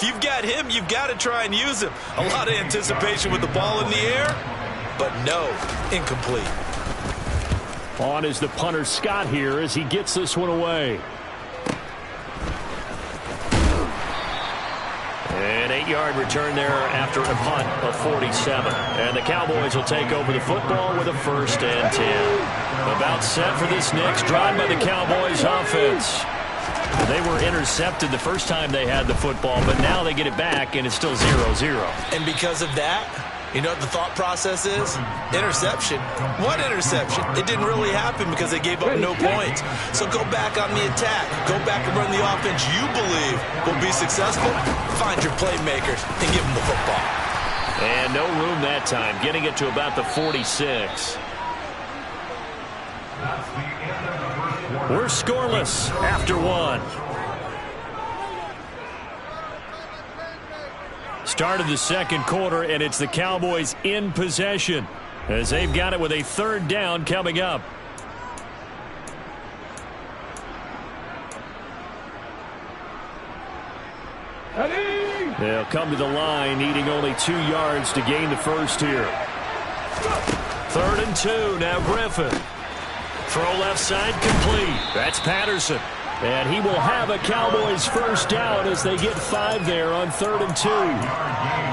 If you've got him, you've got to try and use him. A lot of anticipation with the ball in the air, but no, incomplete. On is the punter Scott here as he gets this one away. An 8-yard return there after a punt of 47. And the Cowboys will take over the football with a 1st and 10. About set for this next drive by the Cowboys offense. They were intercepted the first time they had the football, but now they get it back, and it's still 0-0. And because of that, you know what the thought process is? Interception. What interception? It didn't really happen because they gave up no points. So go back on the attack. Go back and run the offense you believe will be successful. Find your playmakers and give them the football. And no room that time, getting it to about the 46. We're scoreless after 1. Start of the second quarter, and it's the Cowboys in possession as they've got it with a 3rd down coming up. They'll come to the line, needing only 2 yards to gain the first here. 3rd and 2, now Griffin. Throw left side complete. That's Patterson. And he will have a Cowboys 1st down as they get 5 there on 3rd and 2.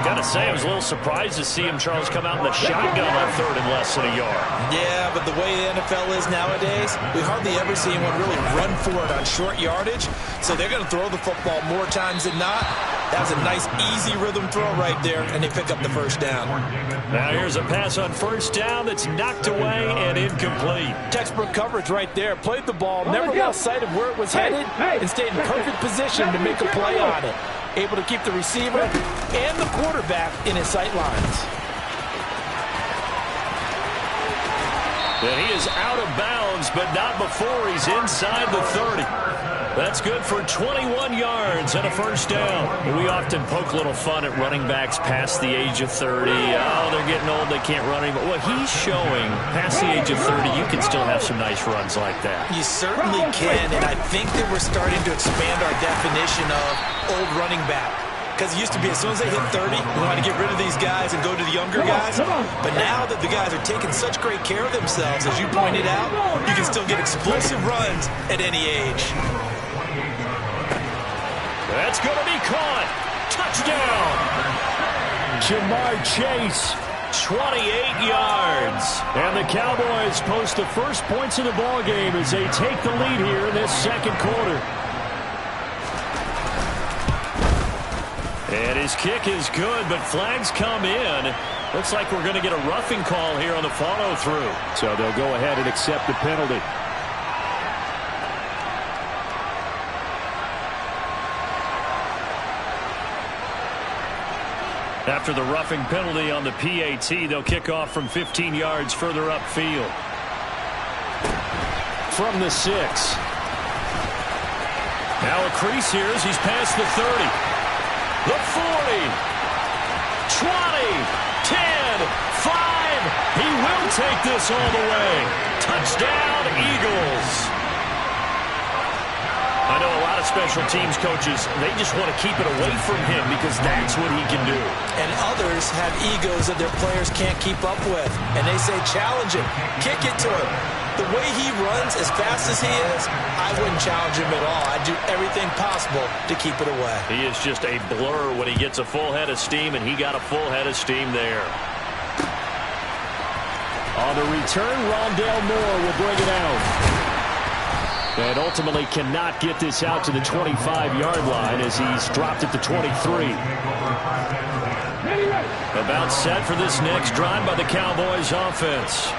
Gotta say, I was a little surprised to see him, Charles, come out in the shotgun on 3rd and less than a yard. Yeah, but the way the NFL is nowadays, we hardly ever see anyone really run for it on short yardage. So they're going to throw the football more times than not. That was a nice, easy rhythm throw right there, and they pick up the 1st down. Now here's a pass on 1st down that's knocked away and incomplete. Textbook coverage right there. Played the ball, never lost sight of where it was headed, and stayed in perfect position to make a play on it. Able to keep the receiver and the quarterback in his sight lines. And he is out of bounds, but not before he's inside the 30. That's good for 21 yards and a 1st down. We often poke a little fun at running backs past the age of 30. Oh, they're getting old, they can't run anymore. Well, he's showing past the age of 30, you can still have some nice runs like that. You certainly can, and I think that we're starting to expand our definition of old running back. Because it used to be as soon as they hit 30, we want to get rid of these guys and go to the younger guys. But now that the guys are taking such great care of themselves, as you pointed out, you can still get explosive runs at any age. That's going to be caught. Touchdown. Jamar Chase, 28 yards. And the Cowboys post the first points of the ballgame as they take the lead here in this second quarter. And his kick is good, but flags come in. Looks like we're going to get a roughing call here on the follow-through. So they'll go ahead and accept the penalty. After the roughing penalty on the PAT, they'll kick off from 15 yards further upfield. From the 6. Now a crease here as he's past the 30. The 40. 20. 10. 5. He will take this all the way. Touchdown, Eagles. I know a lot of special teams coaches, they just want to keep it away from him because that's what he can do. And others have egos that their players can't keep up with. And they say, challenge him, kick it to him. The way he runs as fast as he is, I wouldn't challenge him at all. I'd do everything possible to keep it away. He is just a blur when he gets a full head of steam, and he got a full head of steam there. On the return, Rondale Moore will bring it out. And ultimately cannot get this out to the 25-yard line as he's dropped at the 23. About set for this next drive by the Cowboys offense.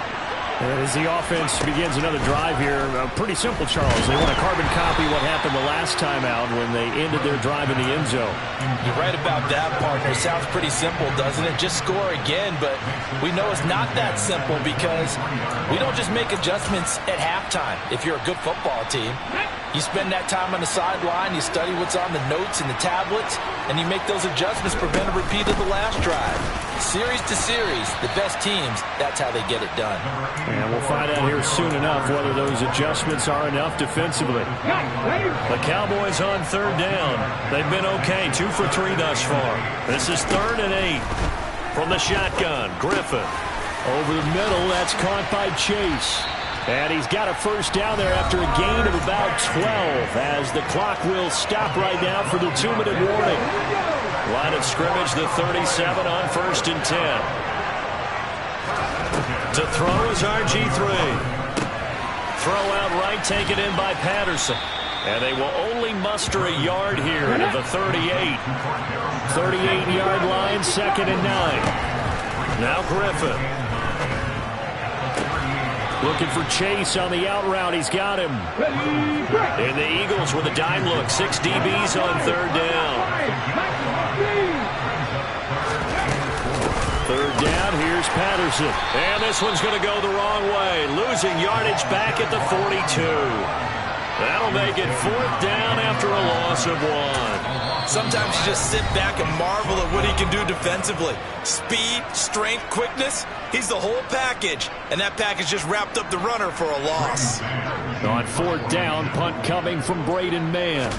As the offense begins another drive here, pretty simple, Charles. They want to carbon copy what happened the last time out when they ended their drive in the end zone. You're right about that, partner. Sounds pretty simple, doesn't it? Just score again, but we know it's not that simple because we don't just make adjustments at halftime if you're a good football team. You spend that time on the sideline, you study what's on the notes and the tablets, and you make those adjustments to prevent a repeat of the last drive. Series to series, the best teams, that's how they get it done. And we'll find out here soon enough whether those adjustments are enough defensively. The Cowboys on third down. They've been okay, 2 for 3 thus far. This is 3rd and 8 from the shotgun. Griffin over the middle. That's caught by Chase. And he's got a first down there after a gain of about 12 as the clock will stop right now for the 2-minute warning. Line of scrimmage, the 37 on 1st and 10. To throw is RG3. Throw out right, taken in by Patterson. And they will only muster a yard here to the 38. 38-yard line, 2nd and 9. Now Griffin. Looking for Chase on the out route. He's got him. And the Eagles with a dime look. 6 DBs on 3rd down. 3rd down. Here's Patterson. And this one's going to go the wrong way. Losing yardage back at the 42. That'll make it 4th down after a loss of 1. Sometimes you just sit back and marvel at what he can do defensively. Speed, strength, quickness. He's the whole package. And that package just wrapped up the runner for a loss. On 4th down, punt coming from Braden Mann.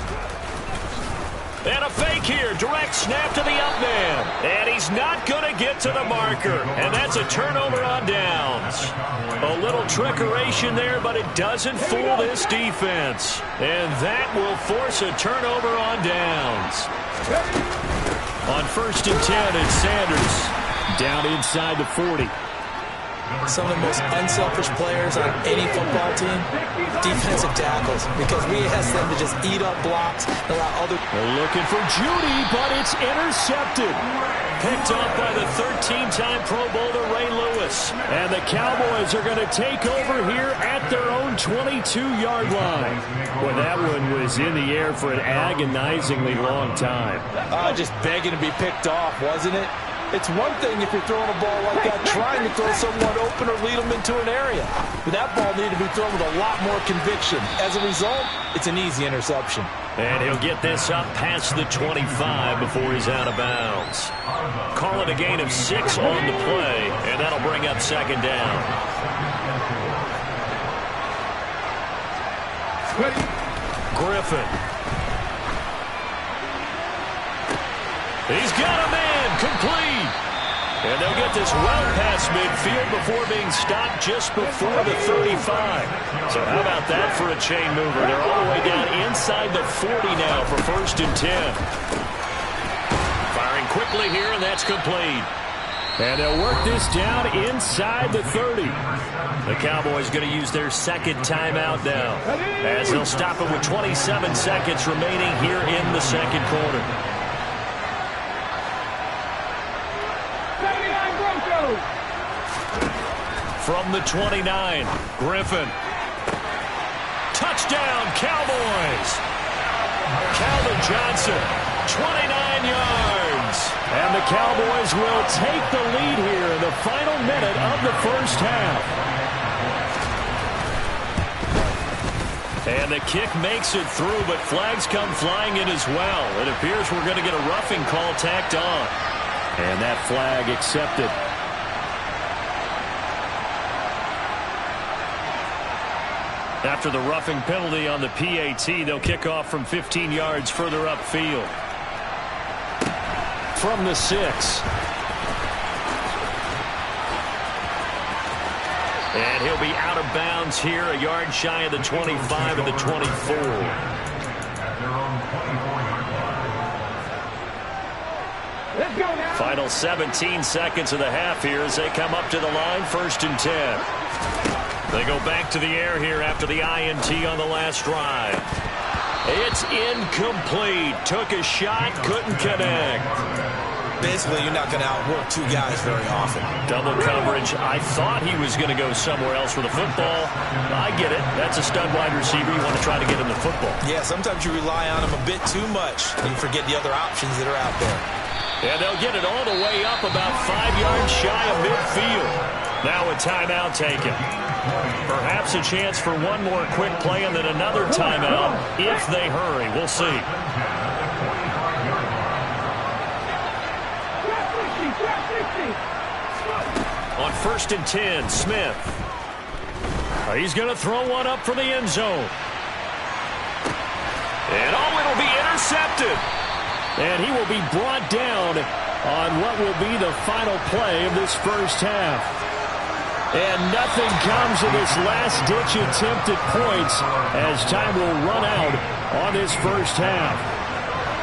And a fake here. Direct snap to the up man. And he's not going to get to the marker. And that's a turnover on downs. A little trickeration there, but it doesn't fool this defense. And that will force a turnover on downs. On 1st and 10, it's Sanders. Down inside the 40. Some of the most unselfish players on any football team, defensive tackles, because we ask them to just eat up blocks and allow other... They're looking for Judy, but it's intercepted. Picked off by the 13-time Pro Bowler Ray Lewis. And the Cowboys are going to take over here at their own 22-yard line. Well, that one was in the air for an agonizingly long time. Just begging to be picked off, wasn't it? It's one thing if you're throwing a ball like that, trying to throw someone open or lead them into an area. But that ball needed to be thrown with a lot more conviction. As a result, it's an easy interception. And he'll get this up past the 25 before he's out of bounds. Call it a gain of 6 on the play, and that'll bring up 2nd down. Griffin. He's got a man complete. And they'll get this well past midfield before being stopped just before the 35. So how about that for a chain mover? They're all the way down inside the 40 now for 1st and 10. Firing quickly here, and that's complete. And they'll work this down inside the 30. The Cowboys going to use their 2nd timeout now, as they'll stop it with 27 seconds remaining here in the 2nd quarter. From the 29, Griffin. Touchdown, Cowboys. Calvin Johnson, 29 yards. And the Cowboys will take the lead here in the final minute of the 1st half. And the kick makes it through, but flags come flying in as well. It appears we're going to get a roughing call tacked on. And that flag accepted. After the roughing penalty on the PAT, they'll kick off from 15 yards further upfield. From the 6. And he'll be out of bounds here, a yard shy of the 25 of the 24. Final 17 seconds of the half here as they come up to the line, 1st and 10. They go back to the air here after the INT on the last drive. It's incomplete. Took a shot, couldn't connect. Basically, you're not going to outwork 2 guys very often. Double coverage. I thought he was going to go somewhere else with the football. I get it. That's a stud wide receiver. You want to try to get him the football. Yeah, sometimes you rely on him a bit too much, and you forget the other options that are out there. And they'll get it all the way up about 5 yards shy of midfield. Now a timeout taken. Perhaps a chance for one more quick play and then another timeout if they hurry. We'll see. On 1st and 10, Smith. He's going to throw one up for the end zone. And it'll be intercepted. And he will be brought down on what will be the final play of this first half. And nothing comes of this last-ditch attempt at points as time will run out on this first half.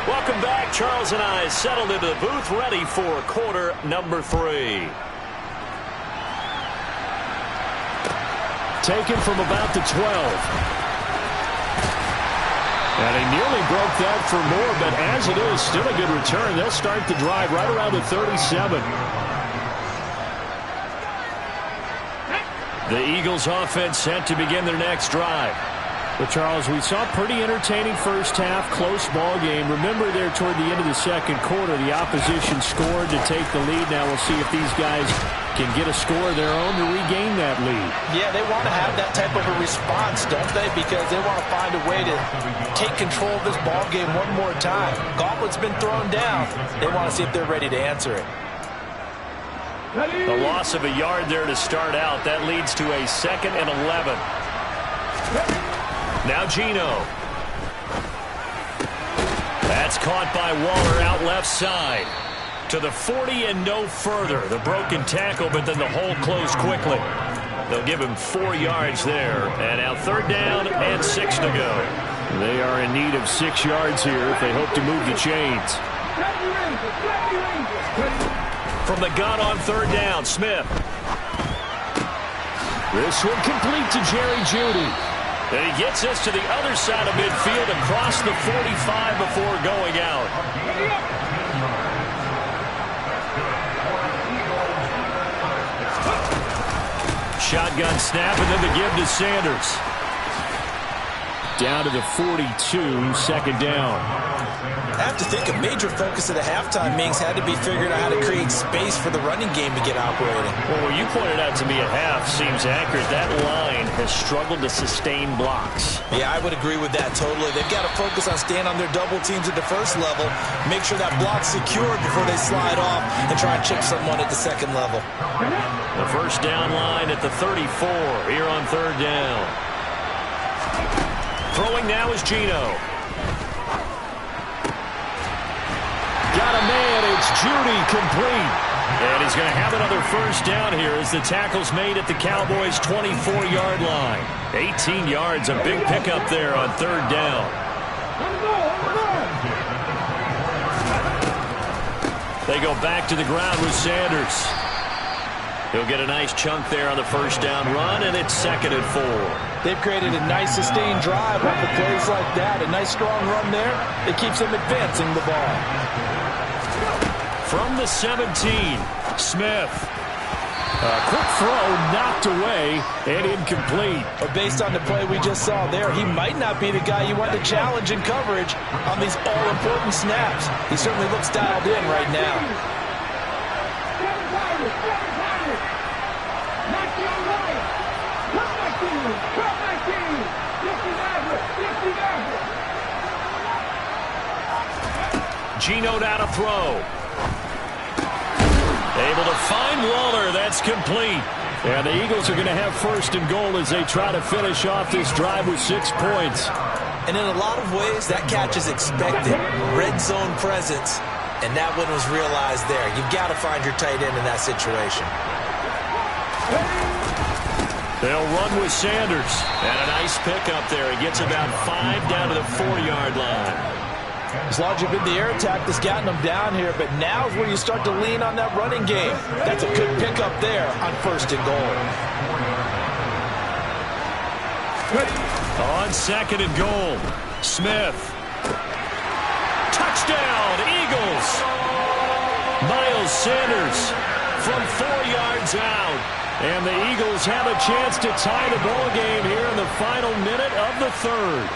Welcome back. Charles and I settled into the booth ready for quarter number 3. Taken from about the 12. And he nearly broke that for more, but as it is, still a good return. They'll start the drive right around the 37. The Eagles offense set to begin their next drive. But, Charles, we saw a pretty entertaining first half, close ball game. Remember there toward the end of the second quarter, the opposition scored to take the lead. Now we'll see if these guys can get a score of their own to regain that lead. Yeah, they want to have that type of a response, don't they? Because they want to find a way to take control of this ball game one more time. Gauntlet's been thrown down. They want to see if they're ready to answer it. A loss of a yard there to start out. That leads to a 2nd and 11. Now Geno. That's caught by Waller out left side. To the 40 and no further. The broken tackle, but then the hole closed quickly. They'll give him 4 yards there. And now 3rd down and 6 to go. They are in need of 6 yards here if they hope to move the chains. From the gun on 3rd down, Smith. This one complete to Jerry Jeudy. And he gets this to the other side of midfield across the 45 before going out. Shotgun snap and then the give to Sanders. Down to the 42, 2nd down. I have to think a major focus of the halftime, Minks, had to be figuring out how to create space for the running game to get operating. Well, what you pointed out to me at half seems accurate. That line has struggled to sustain blocks. Yeah, I would agree with that totally. They've got to focus on staying on their double teams at the first level, make sure that block's secured before they slide off and try and chip someone at the second level. The first down line at the 34 here on 3rd down. Throwing now is Geno. Got a man, it's Jeudy, complete. And he's going to have another first down here as the tackle's made at the Cowboys' 24-yard line. 18 yards, a big pickup there on 3rd down. They go back to the ground with Sanders. He'll get a nice chunk there on the first down run, and it's 2nd and 4. They've created a nice sustained drive off the plays like that. A nice strong run there. It keeps them advancing the ball. From the 17, Smith. A quick throw knocked away and incomplete. But based on the play we just saw there, he might not be the guy you want to challenge in coverage on these all-important snaps. He certainly looks dialed in right now. Geno down to throw. Able to find Waller. That's complete. And the Eagles are going to have 1st and goal as they try to finish off this drive with 6 points. And in a lot of ways, that catch is expected. Red zone presence. And that one was realized there. You've got to find your tight end in that situation. They'll run with Sanders. And a nice pickup there. He gets about 5 down to the 4-yard line. As long as you've been the air attack that's gotten them down here, but now is where you start to lean on that running game. That's a good pickup there on 1st and goal. On 2nd and goal, Smith. Touchdown, Eagles. Miles Sanders from 4 yards out. And the Eagles have a chance to tie the ball game here in the final minute of the 3rd.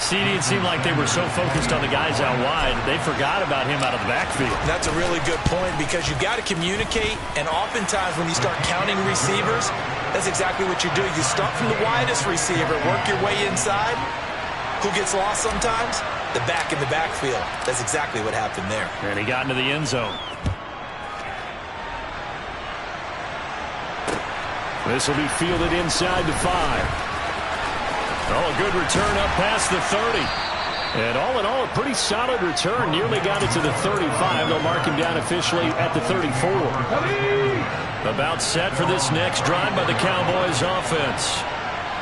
CD, it seemed like they were so focused on the guys out wide, they forgot about him out of the backfield. That's a really good point because you've got to communicate, and oftentimes when you start counting receivers, that's exactly what you do. You start from the widest receiver, work your way inside. Who gets lost sometimes? The back in the backfield. That's exactly what happened there. And he got into the end zone. This will be fielded inside the 5. Oh, a good return up past the 30. And all in all, a pretty solid return. Nearly got it to the 35. They'll mark him down officially at the 34. About set for this next drive by the Cowboys offense.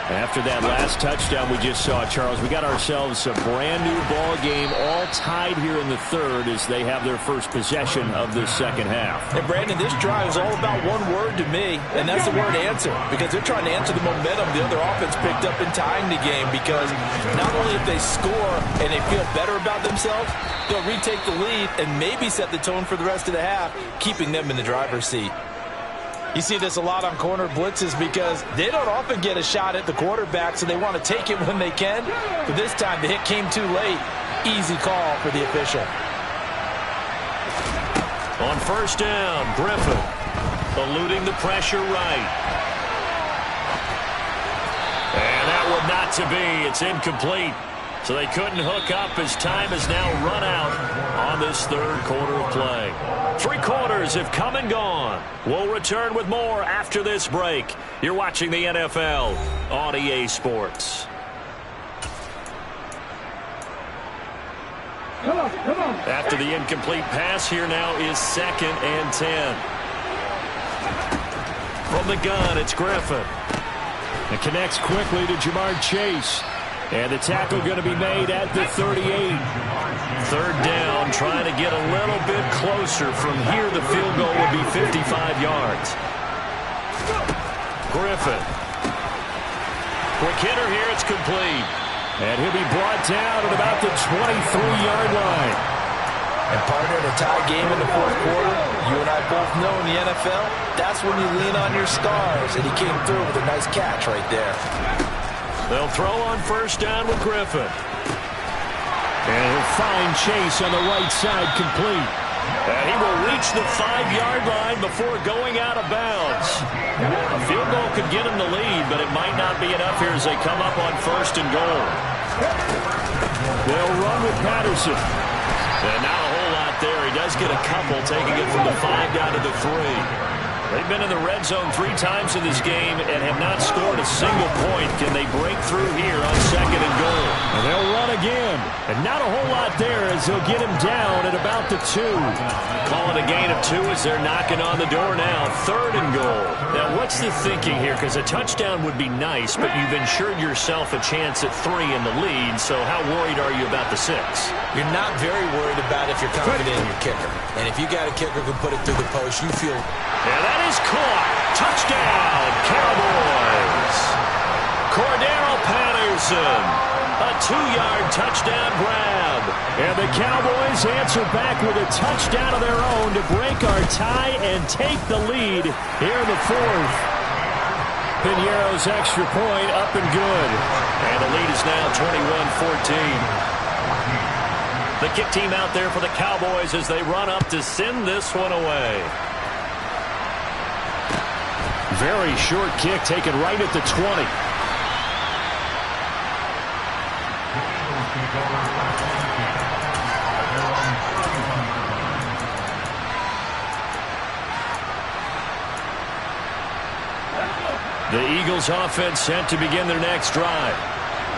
After that last touchdown we just saw, Charles, we got ourselves a brand-new ball game, all tied here in the third as they have their first possession of this second half. And, Brandon, this drive is all about one word to me, and that's the word answer, because they're trying to answer the momentum the other offense picked up in tying the game, because not only if they score and they feel better about themselves, they'll retake the lead and maybe set the tone for the rest of the half, keeping them in the driver's seat. You see this a lot on corner blitzes because they don't often get a shot at the quarterback, so they want to take it when they can. But this time, the hit came too late. Easy call for the official. On first down, Griffin eluding the pressure right. And that one not to be. It's incomplete. So they couldn't hook up as time has now run out on this third quarter of play. 3 quarters have come and gone. We'll return with more after this break. You're watching the NFL on EA Sports. Come on. After the incomplete pass, here now is 2nd and 10. From the gun, it's Griffin. It connects quickly to Jamar Chase. And the tackle going to be made at the 38. Third down, trying to get a little bit closer. From here, the field goal would be 55 yards. Griffin. Quick hitter here, it's complete. And he'll be brought down at about the 23-yard line. And partner, in a tie game in the fourth quarter, you and I both know in the NFL, that's when you lean on your stars. And he came through with a nice catch right there. They'll throw on first down with Griffin. And he'll find Chase on the right side complete. And he will reach the 5-yard line before going out of bounds. A field goal could get him the lead, but it might not be enough here as they come up on first and goal. They'll run with Patterson. And not a whole lot there. He does get a couple, taking it from the 5 down to the 3. They've been in the red zone 3 times in this game and have not scored a single point. Can they break through here on 2nd and goal? And they'll run again. And not a whole lot there as they'll get him down at about the 2. Calling a gain of 2 as they're knocking on the door now. 3rd and goal. Now, what's the thinking here? Because a touchdown would be nice, but you've ensured yourself a chance at 3 in the lead. So how worried are you about the 6? You're not very worried about if you're confident in your kicker. And if you got a kicker who can put it through the post, you feel... Yeah, that is caught. Touchdown, Cowboys. Cordero Patterson. A 2-yard touchdown grab. And the Cowboys answer back with a touchdown of their own to break our tie and take the lead here in the 4th. Piñeiro's extra point up and good. And the lead is now 21-14. The kick team out there for the Cowboys as they run up to send this one away. Very short kick taken right at the 20. The Eagles offense sent to begin their next drive.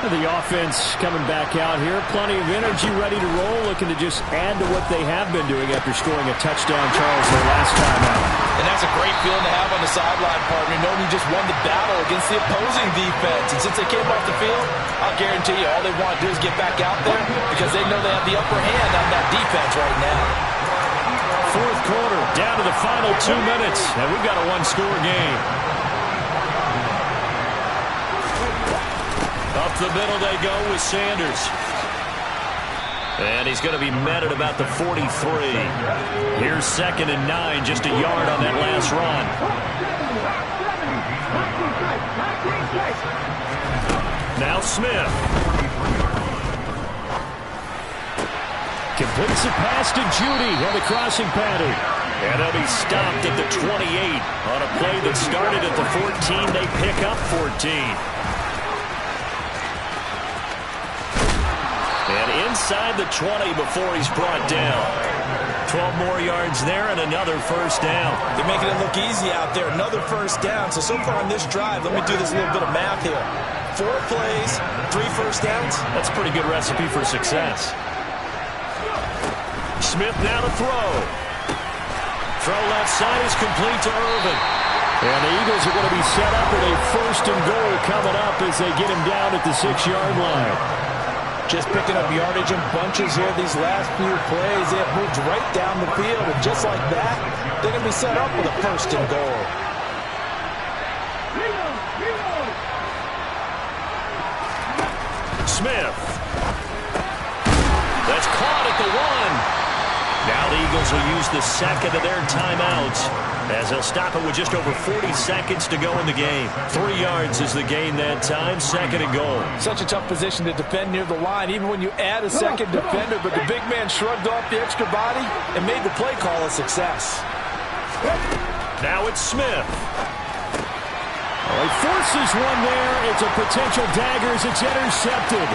The offense coming back out here. Plenty of energy, ready to roll, looking to just add to what they have been doing after scoring a touchdown, Charles, their last time out. And that's a great feeling to have on the sideline, partner, knowing you just won the battle against the opposing defense. And since they came off the field, I'll guarantee you all they want to do is get back out there because they know they have the upper hand on that defense right now. 4th quarter, down to the final 2 minutes, and we've got a 1-score game. Up the middle they go with Sanders. And he's going to be met at about the 43. Here's 2nd and 9, just a yard on that last run. Now Smith. Completes the pass to Judy on the crossing pattern. And they'll be stopped at the 28 on a play that started at the 14. They pick up 14. And inside the 20 before he's brought down. 12 more yards there and another first down. They're making it look easy out there. Another first down. So far on this drive, let me do this little bit of math here. 4 plays, 3 first downs. That's a pretty good recipe for success. Smith now to throw. Throw left side is complete to Irvin. And the Eagles are going to be set up with a first and goal coming up as they get him down at the 6-yard line. Just picking up yardage in bunches here these last few plays. They have moved right down the field, and just like that, they're going to be set up with a first and goal. Smith. That's caught at the 1. Now the Eagles will use the second of their timeouts as they'll stop it with just over 40 seconds to go in the game. 3 yards is the gain that time, second and goal. Such a tough position to defend near the line, even when you add a second defender, but the big man shrugged off the extra body and made the play call a success. Now it's Smith. Well, he forces one there. It's a potential dagger as it's intercepted.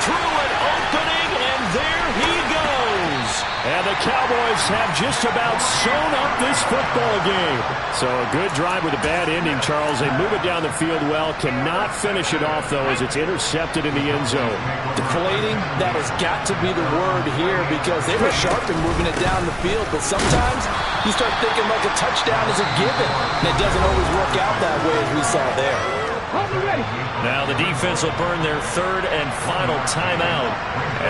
Through an opening, and there he goes. And the Cowboys have just about sewn up this football game. So a good drive with a bad ending, Charles. They move it down the field well. Cannot finish it off, though, as it's intercepted in the end zone. Deflating, that has got to be the word here because they were sharp in moving it down the field. But sometimes you start thinking like a touchdown is a given. And it doesn't always work out that way as we saw there. Now the defense will burn their third and final timeout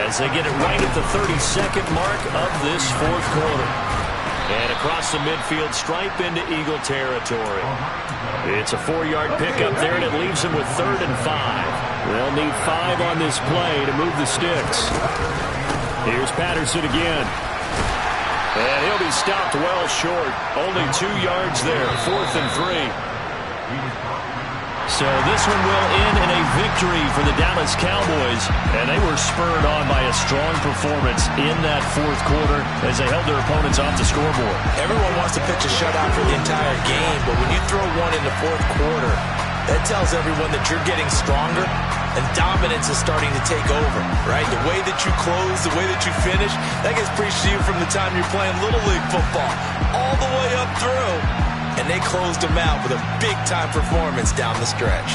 as they get it right at the 32nd mark of this fourth quarter. And across the midfield stripe into Eagle territory. It's a 4-yard pickup there, and it leaves them with 3rd and 5. They'll need 5 on this play to move the sticks. Here's Patterson again. And he'll be stopped well short. Only 2 yards there, 4th and 3. So this one will end in a victory for the Dallas Cowboys, and they were spurred on by a strong performance in that fourth quarter as they held their opponents off the scoreboard. Everyone wants to pitch a shutout for the entire game, but when you throw one in the fourth quarter, that tells everyone that you're getting stronger and dominance is starting to take over, right? The way that you close, the way that you finish, that gets preached to you from the time you're playing Little League football all the way up through. And they closed them out with a big-time performance down the stretch.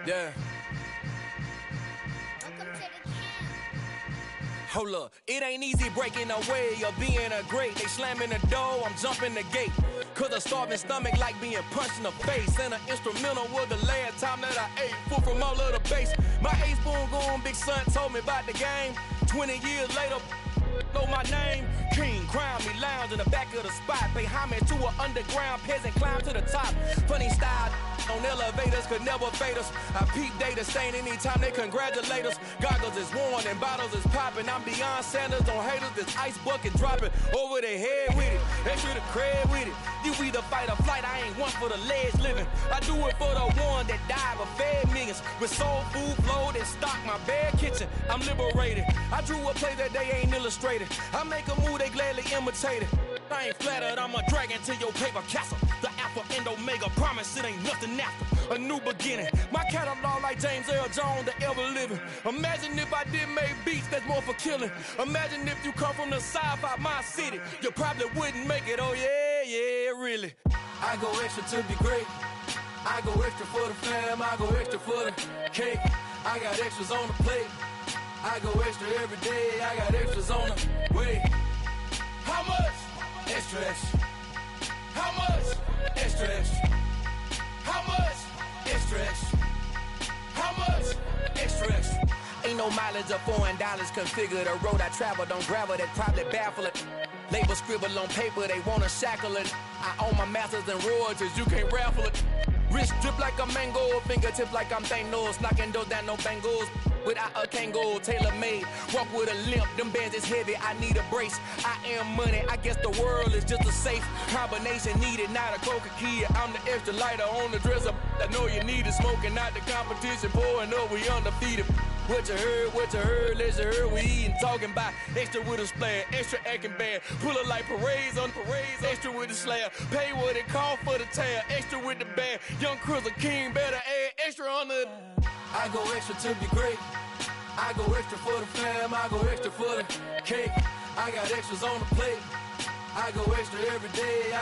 Yeah. Hold up, it ain't easy breaking away or being a great. They slamming the door, I'm jumping the gate. Cause a starving stomach like being punched in the face. And an instrumental was the last time that I ate food from all of the bass. My ace boom goon, big son told me about the game. 20 years later, know my name. King, crown me, lounge in the back of the spot. Pay homage to an underground peasant, climb to the top. Funny style on elevators could never fade us. I peep data stain anytime they congratulate us. Goggles is worn and bottles is popping. I'm beyond Sanders on haters, this ice bucket dropping over their head with it. Extra the cred with it. You either fight or flight, I ain't one for the ledge living. I do it for the one that died but fed millions. With soul food flowed and stocked my bare kitchen. I'm liberated. I drew a play that they ain't illustrated. I make a move, they gladly imitate it. I ain't flattered, I'm a dragon to your paper castle. The Alpha and Omega, promise it ain't nothing after. A new beginning. My catalog like James Earl Jones, the ever living. Imagine if I did make beats that's more for killing. Imagine if you come from the south out my city. You probably wouldn't make it, oh yeah, really. I go extra to be great. I go extra for the fam, I go extra for the cake. I got extras on the plate. I go extra every day, I got extras on the way. How much? Extra, extra. How much? Extra, extra. How much? Extra, extra. How much? Extra, extra. Ain't no mileage or $4 configure the road I travel. Don't gravel, that probably baffle it. Label scribble on paper, they wanna shackle it. I own my masters and royalties, you can't raffle it. Wrist drip like a mango, fingertips like I'm Thanos. Knocking doors down, no bangles. Without a Kango, tailor-made. Walk with a limp, them bands is heavy, I need a brace. I am money, I guess the world is just a safe combination needed, not a coca key. I'm the extra lighter on the dresser. I know you need it, smoking out the competition, pouring up, we undefeated. What you heard, let's you heard, we eatin', talking about extra with a splash, extra acting bad. Pull it like parades on parades, extra with the slab. Pay what it cost for the tab, extra with the bag. Young Cruiser King, better add extra on the. I go extra to be great. I go extra for the fam, I go extra for the cake. I got extras on the plate. I go extra every day.